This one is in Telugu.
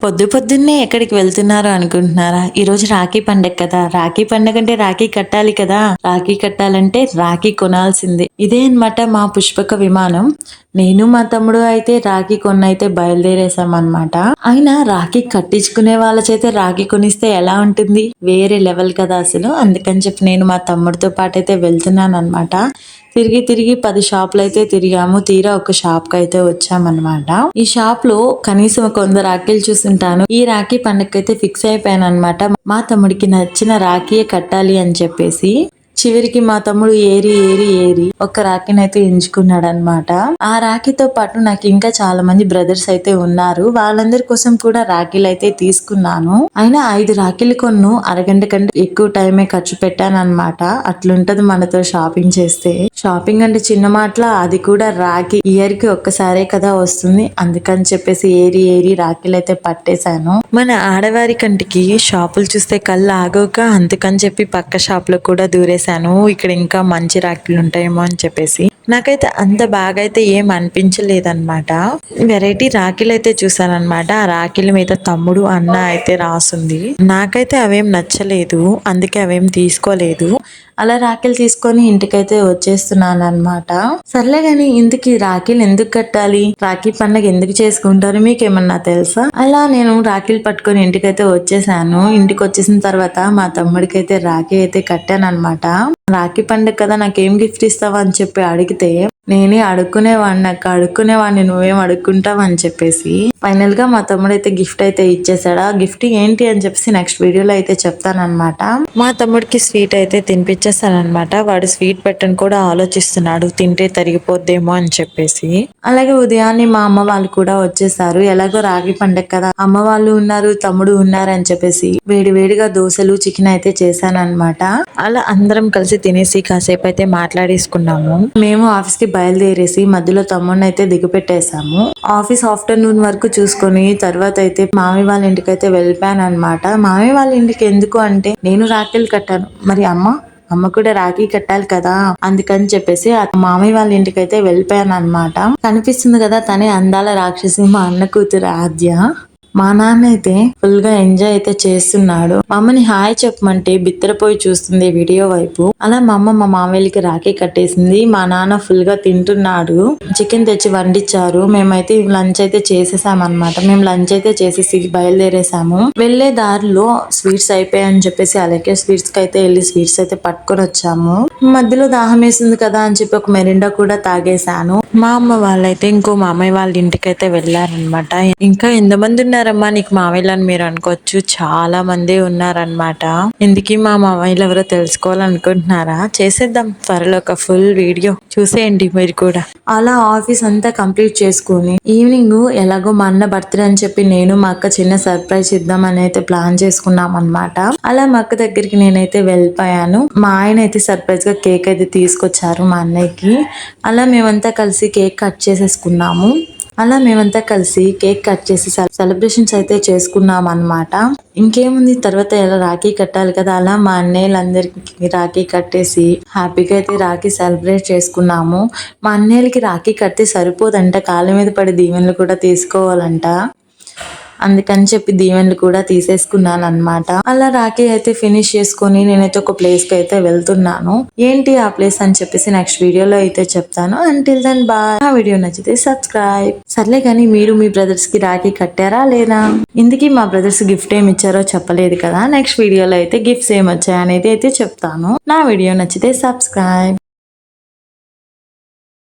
పొద్దున్నే ఎక్కడికి వెళ్తున్నారు అనుకుంటున్నారా? ఈరోజు రాఖీ పండగ కదా! రాఖీ పండగ అంటే రాఖీ కట్టాలి కదా! రాఖీ కట్టాలంటే రాఖీ కొనాల్సిందే. ఇదే అన్నమాట మా పుష్పక విమానం. నేను మా తమ్ముడు అయితే రాఖీ కొన్నైతే బయలుదేరేసామన్నమాట. అయినా రాఖీ కట్టించుకునే వాళ్ళ చేత రాఖీ కొనిస్తే ఎలా ఉంటుంది? వేరే లెవెల్ కదా అసలు. అందుకని చెప్పి నేను మా తమ్ముడితో పాటైతే వెళ్తున్నానన్నమాట. తిరిగి 10 షాపులైతే తిరిగాము. తీరా ఒక షాప్‌కైతే వచ్చామన్నమాట. ఈ షాప్‌లో కనీసం ఒక 100 రాఖీలు చూసుంటాను. ఈ రాఖీ పండగకైతే ఫిక్స్ అయిపోయానన్నమాట. మా తమ్ముడికి నచ్చిన రాఖీయే కట్టాలి అని చెప్పేసి. చివరికి మా తమ్ముడు ఏరి ఒక రాఖీనైతే ఎంచుకున్నాడనమాట. ఆ రాఖీతో పాటు నాకు ఇంకా చాలా మంది బ్రదర్స్ అయితే ఉన్నారు. వాళ్ళందరి కోసం కూడా రాఖీలు అయితే తీసుకున్నాను. అయినా 5 రాఖీలు కొన్ను అరగంట కంటే ఎక్కువ టైమే ఖర్చు పెట్టానన్నమాట. అట్లుంటది మనతో షాపింగ్ చేస్తే. షాపింగ్ అంటే చిన్న మాటల, అది కూడా రాఖీ ఇయర్ కి ఒక్కసారే కదా వస్తుంది. అందుకని చెప్పేసి ఏరి రాఖీలు అయితే పట్టేశాను. మన ఆడవారి కంటికి షాపులు చూస్తే కళ్ళు ఆగోక అందుకని చెప్పి పక్క షాప్ లో కూడా దూరేశాను. ఇక్కడ ఇంకా మంచి రాఖీలు ఉంటాయేమో అని చెప్పేసి. నాకైతే అంత బాగా అయితే ఏం అనిపించలేదన్నమాట. వెరైటీ రాఖీలు అయితే చూసానన్నమాట. ఆ రాఖీల మీద తమ్ముడు అన్న అయితే రాసుంది. నాకైతే అవేం నచ్చలేదు, అందుకే అవేం తీసుకోలేదు. అలా రాఖీలు తీసుకొని ఇంటికైతే వచ్చేస్తున్నాను అనమాట. సర్లే గాని ఇందుకి రాఖీలు ఎందుకు కట్టాలి, రాఖీ పండుగ ఎందుకు చేసుకుంటారు మీకేమన్నా తెలుసా? అలా నేను రాఖీలు పట్టుకొని ఇంటికైతే వచ్చేసాను. ఇంటికి వచ్చేసిన తర్వాత మా తమ్ముడికి అయితే రాఖీ అయితే కట్టాను అనమాట. రాఖీ పండుగ కదా నాకేం గిఫ్ట్ ఇస్తావా అని చెప్పి అడిగితే, నేనే అడుక్కునేవాడిని నువ్వేం అడుక్కుంటావు అని చెప్పేసి ఫైనల్ గా మా తమ్ముడు అయితే గిఫ్ట్ అయితే ఇచ్చేసాడు. ఆ గిఫ్ట్ ఏంటి అని చెప్పేసి నెక్స్ట్ వీడియోలో అయితే చెప్తానన్నమాట. మా తమ్ముడికి స్వీట్ అయితే తినిపించేస్తానన్నమాట. వాడు స్వీట్ పెట్టని కూడా ఆలోచిస్తున్నాడు, తింటే తరిగిపోద్దేమో అని చెప్పేసి. అలాగే ఉదయాన్నే మా అమ్మ వాళ్ళు కూడా వచ్చేసారు. ఎలాగో రాఖీ పండగ కదా, అమ్మ వాళ్ళు ఉన్నారు, తమ్ముడు ఉన్నారు అని చెప్పేసి వేడిగా దోశలు చికెన్ అయితే చేశానన్నమాట. అలా అందరం కలిసి తినేసి కాసేపు అయితే మాట్లాడేసుకున్నాము. మేము ఆఫీస్ కి బయలుదేరేసి మధ్యలో తమ్ముడిని అయితే దిగపెట్టేశాము. ఆఫీస్ ఆఫ్టర్నూన్ వరకు చూసుకొని తర్వాత అయితే మామయ్య వాళ్ళ ఇంటికి అయితే వెళ్ళిపోయాను అనమాట. మామయ్య వాళ్ళ ఇంటికి ఎందుకు అంటే, నేను రాఖీలు కట్టాను, మరి అమ్మ కూడా రాఖీ కట్టాలి కదా, అందుకని చెప్పేసి మామయ్య వాళ్ళ ఇంటికి అయితే వెళ్ళిపోయాను అనమాట. కనిపిస్తుంది కదా తనే అందాల రాక్షసి, మా అన్న కూతురు ఆద్య. మా నాన్న అయితే ఫుల్ గా ఎంజాయ్ అయితే చేస్తున్నాడు. మా అమ్మని హాయ్ చెప్పమంటే బిత్తరపోయి చూస్తుంది వీడియో వైపు. అలా మా అమ్మ మా మామయ్యకి రాఖీ కట్టేసింది. మా నాన్న ఫుల్ గా తింటున్నాడు. చికెన్ తెచ్చి వండించారు. మేమైతే లంచ్ అయితే చేసేసాం అనమాట. మేము లంచ్ అయితే చేసేసి బయలుదేరేసాము. వెళ్లే దారిలో స్వీట్స్ అయిపోయాయని చెప్పేసి అలాగే స్వీట్స్ కి అయితే వెళ్ళి స్వీట్స్ అయితే పట్టుకొని వచ్చాము. మధ్యలో దాహం వేసింది కదా అని చెప్పి ఒక మెరిండా కూడా తాగేశాను. మా అమ్మ వాళ్ళైతే ఇంకో మామయ్య వాళ్ళ ఇంటికి అయితే వెళ్ళారనమాట. ఇంకా ఎంతమంది ఉన్నారమ్మా నీకు మామయ్యలు అని మీరు అనుకోవచ్చు, చాలా మంది ఉన్నారనమాట. ఇందుకీ మా మామయ్యలు ఎవరో తెలుసుకోవాలనుకుంటున్నారా? చేసేద్దాం త్వరలో ఒక ఫుల్ వీడియో చూసేయండి మీరు కూడా. అలా ఆఫీస్ అంతా కంప్లీట్ చేసుకుని ఈవినింగ్ ఎలాగో మా అన్న బర్త్డే అని చెప్పి నేను మా అక్క చిన్న సర్ప్రైజ్ ఇద్దామని అయితే ప్లాన్ చేసుకున్నాం అనమాట. అలా మా అక్క దగ్గరికి నేనైతే వెళ్ళిపోయాను. మా ఆయన అయితే సర్ప్రైజ్ గా కేక్ అయితే తీసుకొచ్చారు మా అన్నయ్యకి. అలా మేమంతా కలిసి కేక్ కట్ చేసేసుకున్నాము. కేక్ కట్ చేసి సెలబ్రేషన్స్ అయితే చేసుకున్నాం అనమాట. ఇంకేముంది, తర్వాత ఎలా రాఖీ కట్టాలి కదా, అలా మా అన్నయ్యలందరికి రాఖీ కట్టేసి హ్యాపీగా అయితే రాఖీ సెలబ్రేట్ చేసుకున్నాము. మా అన్నయ్యలకి రాఖీ కడితే సరిపోదంట, కాళ్ళ మీద పడి దీవెనలు కూడా తీసుకోవాలంట. అందుకని చెప్పి దీవెనలు కూడా తీసేసుకున్నాను అనమాట. అలా రాఖీ అయితే ఫినిష్ చేసుకొని నేనైతే ఒక ప్లేస్ కి అయితే వెళ్తున్నాను. ఏంటి ఆ ప్లేస్ అని చెప్పేసి నెక్స్ట్ వీడియోలో అయితే చెప్తాను. Until then bye. ఆ వీడియో నచ్చితే సబ్స్క్రైబ్. సర్లే కానీ మీరు మీ బ్రదర్స్ కి రాఖీ కట్టారా లేదా? ఇందుకీ మా బ్రదర్స్ గిఫ్ట్ ఏమి ఇచ్చారో చెప్పలేదు కదా. నెక్స్ట్ వీడియోలో అయితే గిఫ్ట్స్ ఏమి వచ్చాయనేది అయితే చెప్తాను. నా వీడియో నచ్చితే సబ్స్క్రైబ్.